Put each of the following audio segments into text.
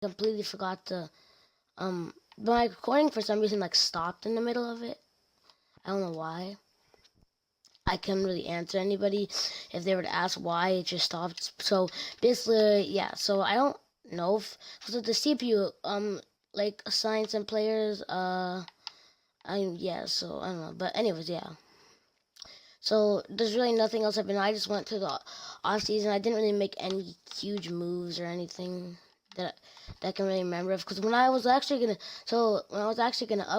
completely forgot to my recording for some reason like stopped in the middle of it. I don't know why. I couldn't really answer anybody if they were to ask why it just stopped. So basically, yeah. So I don't know if so the CPU like assigns some players yeah. So I don't know, but anyways, yeah. So there's really nothing else I've been. I just went through the off season. I didn't really make any huge moves or anything that I can really remember of. Because when I was actually gonna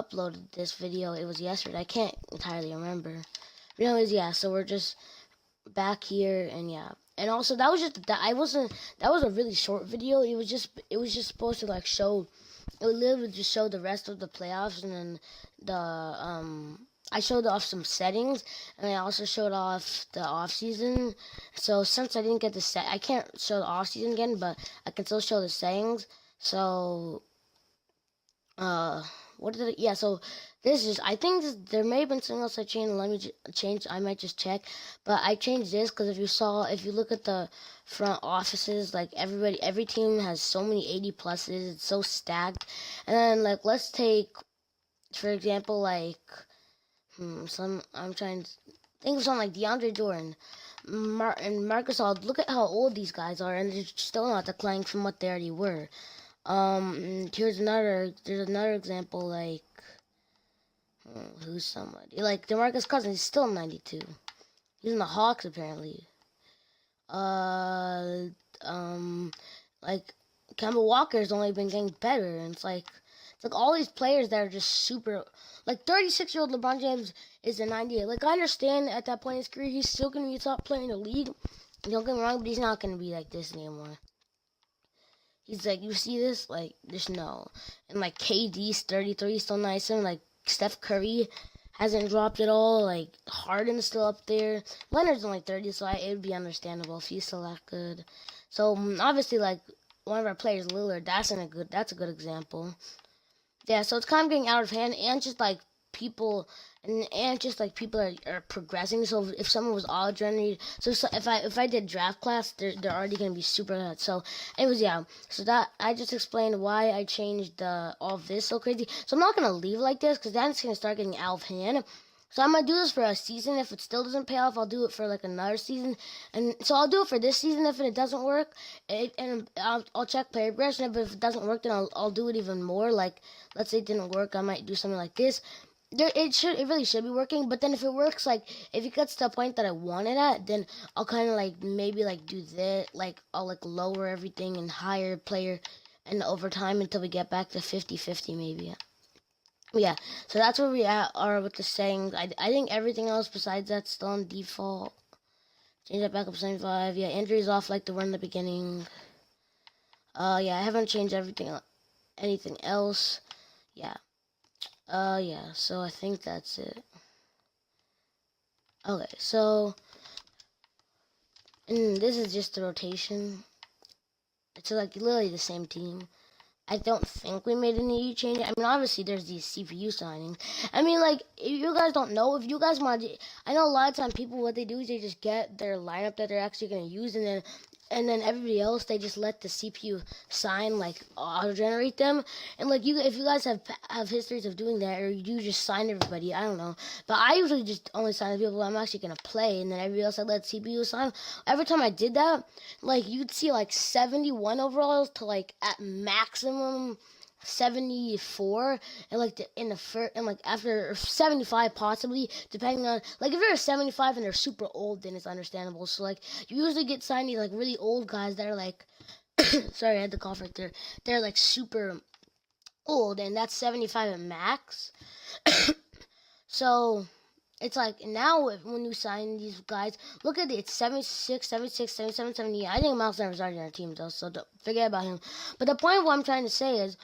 upload this video, it was yesterday. I can't entirely remember. But anyways, yeah. So we're just back here, and yeah. And also that was just that I wasn't. That was a really short video. It was just supposed to like show. It would literally just show the rest of the playoffs, and then the I showed off some settings, and I also showed off the off season. So since I didn't get I can't show the off season again, but I can still show the settings. So, what did it? Yeah. So this is. I think there may have been something else I changed. Let me change. I might just check, but I changed this because if you look at the front offices, like every team has so many 80 pluses. It's so stacked, and then like let's take, for example, like. I'm trying to think of something like DeAndre Jordan, and Marcus All. Look at how old these guys are, and they're still not declining from what they already were. There's another example like who's somebody like DeMarcus Cousins. He's still 92. He's in the Hawks apparently. Like Kemba Walker's only been getting better, and it's like all these players that are just super. Like 36-year-old LeBron James is a 98. Like I understand at that point in his career he's still gonna be a top player in the league. Don't get me wrong, but he's not gonna be like this anymore. He's like, you see this? Like there's no. And like KD's 33, still nice. And like Steph Curry hasn't dropped at all. Like Harden's still up there. Leonard's only 30, so it would be understandable if he's still that good. So obviously, like one of our players, Lillard, that's a good example. Yeah, so it's kind of getting out of hand, and just like people, and just like people are progressing. So if someone was all generated, so if I did draft class, they're already gonna be super good. So anyways, yeah. So that I just explained why I changed all of this so crazy. So I'm not gonna leave like this because then it's gonna start getting out of hand. So I'm gonna do this for a season. If it still doesn't pay off, I'll do it for like another season. And so I'll do it for this season if it doesn't work. And I'll check player progression. But if it doesn't work, then I'll do it even more. Like let's say it didn't work, I might do something like this. It really should be working. But then if it works, like if it gets to the point that I want it at, then I'll kind of like maybe like do that. Like I'll like lower everything and higher player and over time until we get back to 50-50 maybe. Yeah, so that's where we are with the settings. I think everything else besides that's still on default. Change that back up 75. Yeah, injuries off like the one in the beginning. Yeah, I haven't changed anything else. Yeah. Yeah, so I think that's it. Okay, so and this is just the rotation. It's like literally the same team. I don't think we made any change. I mean, obviously, there's these CPU signings. I mean, like, if you guys don't know, if you guys want to... I know a lot of times people, what they do is they just get their lineup that they're actually going to use, and then everybody else, they just let the CPU sign, like, auto-generate them. And, like, if you guys have histories of doing that, or you just sign everybody, I don't know. But I usually just only sign the people I'm actually going to play, and then everybody else I let CPU sign. Every time I did that, like, you'd see, like, 71 overalls to, like, at maximum 74, and like in the first, and like after 75 possibly, depending on like if they're 75 and they're super old, then it's understandable. So like you usually get signed these like really old guys that are like sorry, I had the cough right there. They're like super old, and that's 75 at max. So it's like now when you sign these guys, look at it, it's 76, 76, 77, 78. I think Miles never started on our team though, so don't forget about him. But the point of what I'm trying to say is,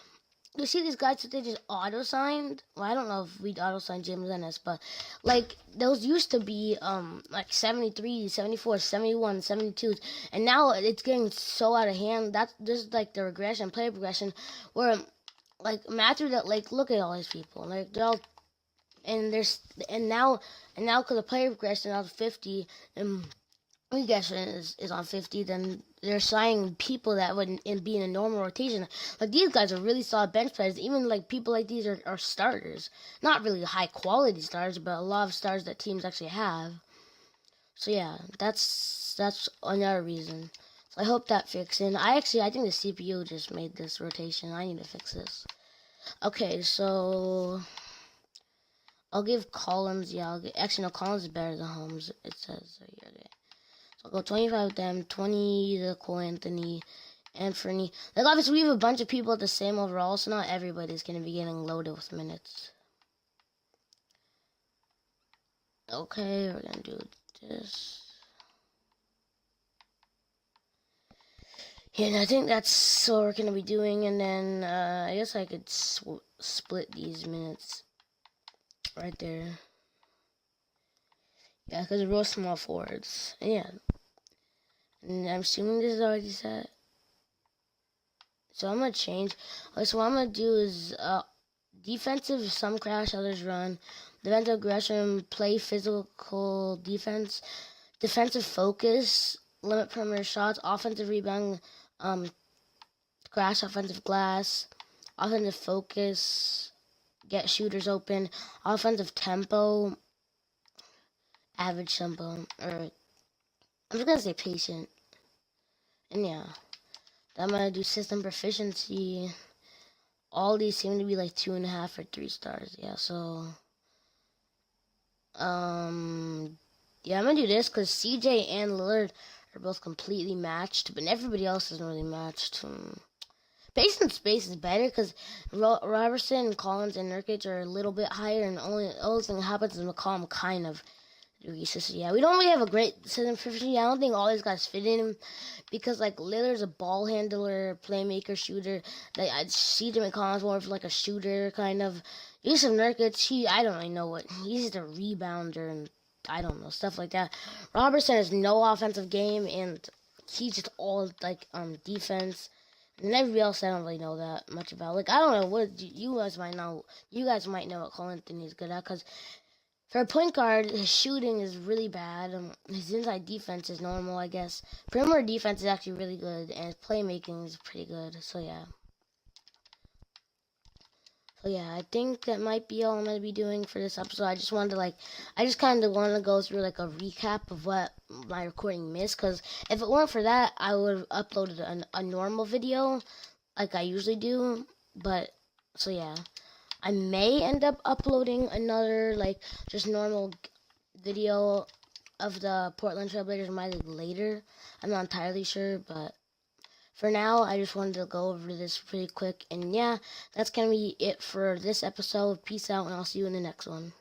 you see these guys that they just auto-signed? Well, I don't know if we'd auto-sign James Ennis, but, like, those used to be, like, 73, 74, 71, 72s, and now it's getting so out of hand. This is, like, the regression, player progression, where, like, Matthew, that, like, look at all these people, like, they're all, and now, because the player progression out of 50, and regression is on 50, then they're signing people that wouldn't be in a normal rotation. Like, these guys are really solid bench players. Even, like, people like these are starters. Not really high-quality stars, but a lot of stars that teams actually have. So, yeah, that's another reason. So, I hope that fixes. I think the CPU just made this rotation. I need to fix this. Okay, so I'll give Collins, actually, no, Collins is better than Holmes, it says right here, okay. I'll go 25 with them, 20 to Cole Anthony, and Fernie. Like, obviously, we have a bunch of people at the same overall, so not everybody's going to be getting loaded with minutes. Okay, we're going to do this. Yeah, and I think that's what we're going to be doing, and then I guess I could split these minutes right there. Yeah, because we're real small forwards. Yeah. And I'm assuming this is already set. So I'm going to change. Okay, so what I'm going to do is defensive, some crash, others run. Defensive aggression, play physical defense. Defensive focus, limit perimeter shots. Offensive rebound, crash offensive glass. Offensive focus, get shooters open. Offensive tempo, average tempo. Or I'm just going to say patient. And yeah. I'm going to do system proficiency. All these seem to be like 2.5 or 3 stars. Yeah, so yeah, I'm going to do this because CJ and Lillard are both completely matched, but everybody else isn't really matched. Pace and space is better because Robertson, Collins, and Nurkic are a little bit higher, and the only thing that happens is McCollum kind of so yeah, we don't really have a great system proficiency. I don't think all these guys fit in him because, like, Lillard's a ball handler, playmaker, shooter. Like, CJ McCollum's more of like a shooter kind of. Yusuf Nurkic, I don't really know what he's just a rebounder and I don't know, stuff like that. Robertson has no offensive game and he's just all like defense. And everybody else I don't really know that much about. Like, I don't know what you guys might know. You guys might know what Cole Anthony is good at because for a point guard, his shooting is really bad. His inside defense is normal, I guess. Perimeter defense is actually really good, and his playmaking is pretty good. So yeah. I think that might be all I'm gonna be doing for this episode. I just kind of wanted to go through like a recap of what my recording missed. Cause if it weren't for that, I would have uploaded a normal video, like I usually do. But so yeah. I may end up uploading another, like, just normal video of the Portland Trailblazers later. I'm not entirely sure, but for now, I just wanted to go over this pretty quick. And yeah, that's going to be it for this episode. Peace out, and I'll see you in the next one.